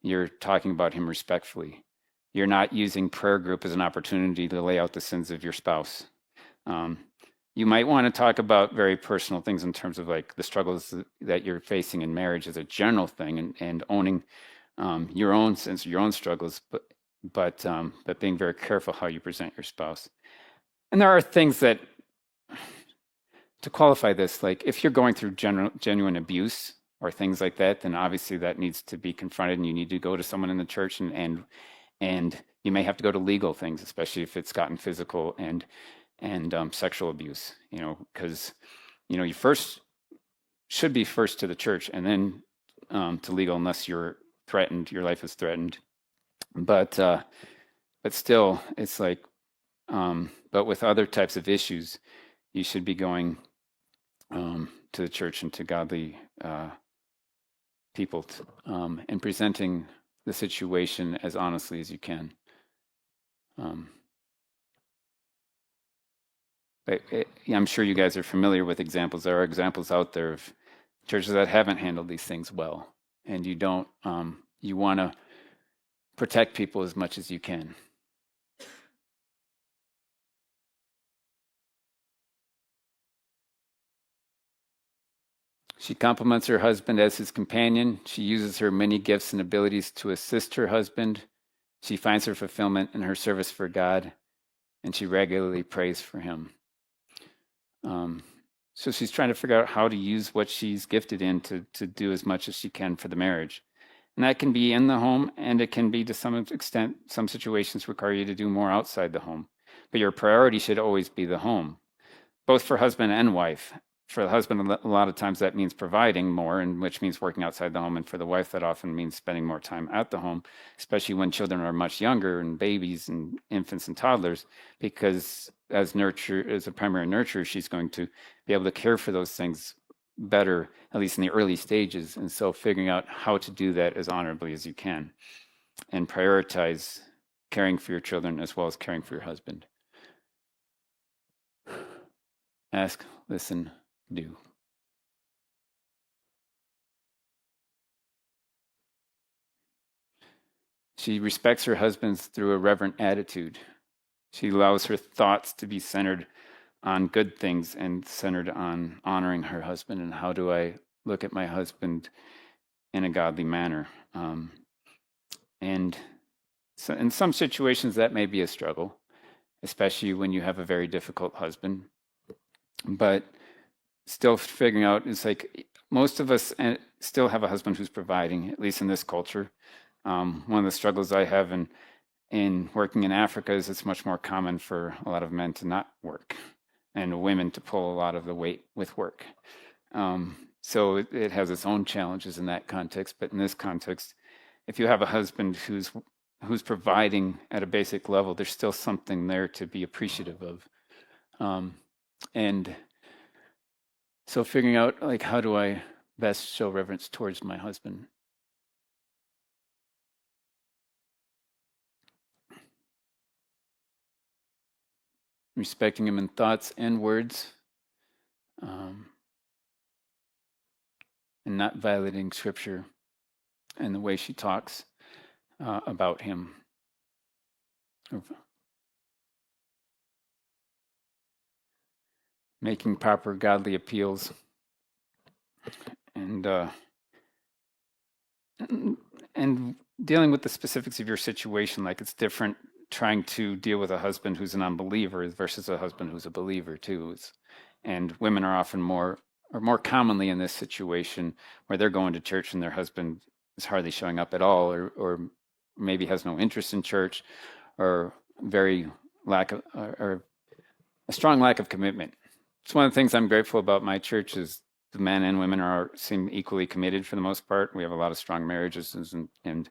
you're talking about him respectfully. You're not using prayer group as an opportunity to lay out the sins of your spouse. You might want to talk about very personal things in terms of like the struggles that you're facing in marriage as a general thing, and owning your own sins, your own struggles, but being very careful how you present your spouse. And there are things that, to qualify this, like if you're going through genuine abuse or things like that, then obviously that needs to be confronted, and you need to go to someone in the church, and you may have to go to legal things, especially if it's gotten physical and sexual abuse. Because you first should be first to the church and then to legal, unless you're threatened, your life is threatened. But still, it's like, but with other types of issues, you should be going to the church and to godly people, and presenting the situation as honestly as you can. I'm sure you guys are familiar with examples. There are examples out there of churches that haven't handled these things well, and you don't. You want to protect people as much as you can. She compliments her husband as his companion. She uses her many gifts and abilities to assist her husband. She finds her fulfillment in her service for God, and she regularly prays for him. So she's trying to figure out how to use what she's gifted in to do as much as she can for the marriage. And that can be in the home, and it can be, to some extent, some situations require you to do more outside the home. But your priority should always be the home, both for husband and wife. For the husband, a lot of times that means providing more, and which means working outside the home. And for the wife, that often means spending more time at the home, especially when children are much younger, and babies and infants and toddlers, because as a primary nurturer, she's going to be able to care for those things better, at least in the early stages. And so figuring out how to do that as honorably as you can, and prioritize caring for your children as well as caring for your husband. Ask, listen, do. She respects her husband through a reverent attitude. She allows her thoughts to be centered on good things and centered on honoring her husband, and how do I look at my husband in a godly manner. And so in some situations that may be a struggle, especially when you have a very difficult husband. But still figuring out, it's like most of us still have a husband who's providing, at least in this culture. One of the struggles I have in working in Africa is it's much more common for a lot of men to not work, and women to pull a lot of the weight with work. So it has its own challenges in that context. But in this context, if you have a husband who's providing at a basic level, there's still something there to be appreciative of. And so figuring out, like, how do I best show reverence towards my husband? Respecting him in thoughts and words, and not violating scripture and the way she talks about him. Making proper godly appeals, and dealing with the specifics of your situation. Like, it's different trying to deal with a husband who's an unbeliever versus a husband who's a believer too. And women are often more commonly in this situation where they're going to church and their husband is hardly showing up at all, or maybe has no interest in church, or or a strong lack of commitment. It's one of the things I'm grateful about my church is the men and women seem equally committed for the most part. We have a lot of strong marriages, and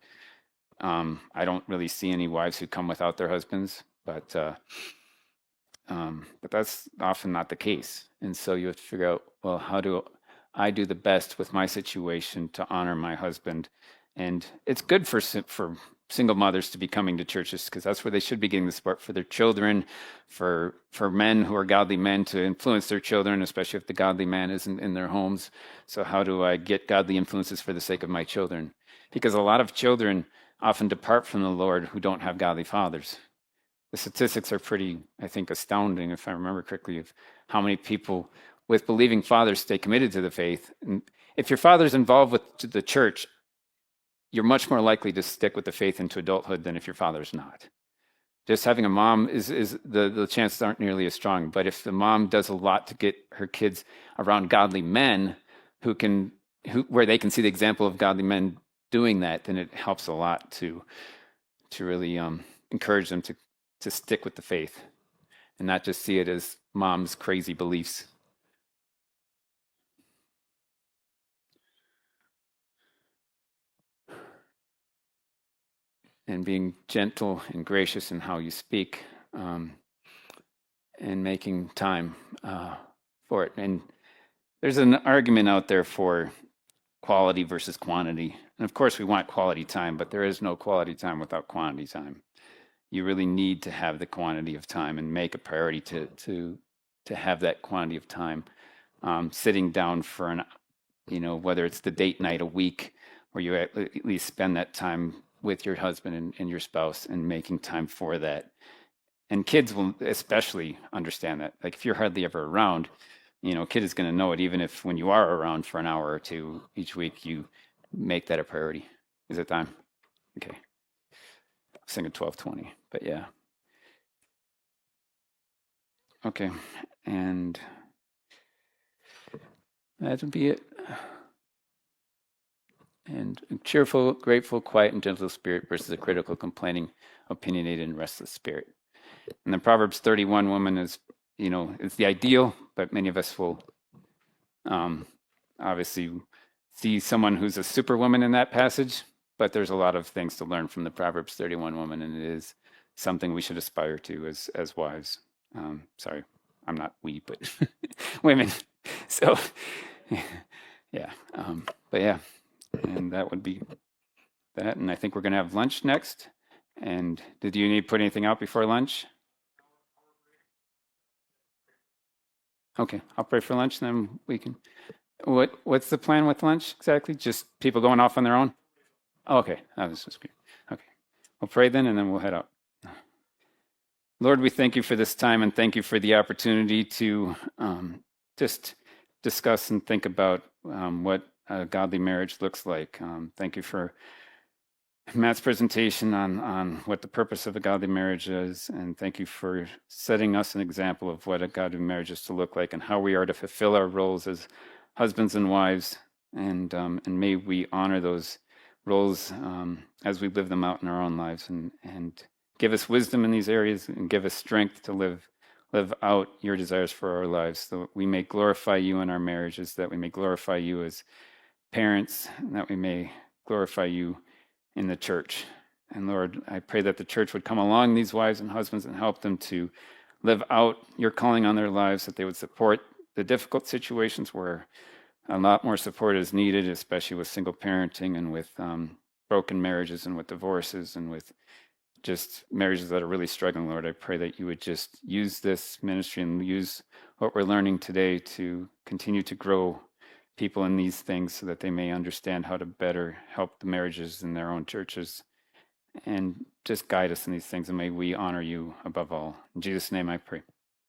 I don't really see any wives who come without their husbands, but that's often not the case. And so you have to figure out, well, how do I do the best with my situation to honor my husband? And it's good for single mothers to be coming to churches because that's where they should be getting the support for their children, for men who are godly men to influence their children, especially if the godly man isn't in their homes. So how do I get godly influences for the sake of my children? Because a lot of children often depart from the Lord who don't have godly fathers. The statistics are pretty, I think, astounding, if I remember correctly, of how many people with believing fathers stay committed to the faith. And if your father's involved with the church, you're much more likely to stick with the faith into adulthood than if your father's not. Just having a mom is the chances aren't nearly as strong. But if the mom does a lot to get her kids around godly men where they can see the example of godly men doing that, then it helps a lot to really encourage them to stick with the faith and not just see it as mom's crazy beliefs. And being gentle and gracious in how you speak, and making time for it. And there's an argument out there for quality versus quantity. And of course, we want quality time, but there is no quality time without quantity time. You really need to have the quantity of time and make a priority to have that quantity of time. Sitting down for whether it's the date night a week, where you at least spend that time with your husband and your spouse and making time for that. And kids will especially understand that. Like if you're hardly ever around, a kid is going to know it, even if when you are around for an hour or two each week, you make that a priority. Is it time? Okay. Sing at 12:20, but yeah. Okay. And that would be it. And a cheerful, grateful, quiet, and gentle spirit versus a critical, complaining, opinionated, and restless spirit. And the Proverbs 31 woman is the ideal, but many of us will obviously see someone who's a superwoman in that passage, but there's a lot of things to learn from the Proverbs 31 woman, and it is something we should aspire to as wives. Sorry, I'm not we, but women. So, yeah. But yeah. And that would be that. And I think we're going to have lunch next. And did you need to put anything out before lunch? Okay, I'll pray for lunch, then we can. What's the plan with lunch exactly? Just people going off on their own? Oh, okay, that was just good. Okay, we'll pray then, and then we'll head out. Lord, we thank you for this time, and thank you for the opportunity to just discuss and think about what a godly marriage looks like. Thank you for Matt's presentation on what the purpose of a godly marriage is, and thank you for setting us an example of what a godly marriage is to look like and how we are to fulfill our roles as husbands and wives, and may we honor those roles as we live them out in our own lives, and give us wisdom in these areas and give us strength to live out your desires for our lives, so that we may glorify you in our marriages, that we may glorify you as parents, and that we may glorify you in the church. And Lord, I pray that the church would come along these wives and husbands and help them to live out your calling on their lives, that they would support the difficult situations where a lot more support is needed, especially with single parenting and with broken marriages and with divorces and with just marriages that are really struggling. Lord, I pray that you would just use this ministry and use what we're learning today to continue to grow people in these things so that they may understand how to better help the marriages in their own churches, and just guide us in these things, and may we honor you above all. In Jesus' name I pray.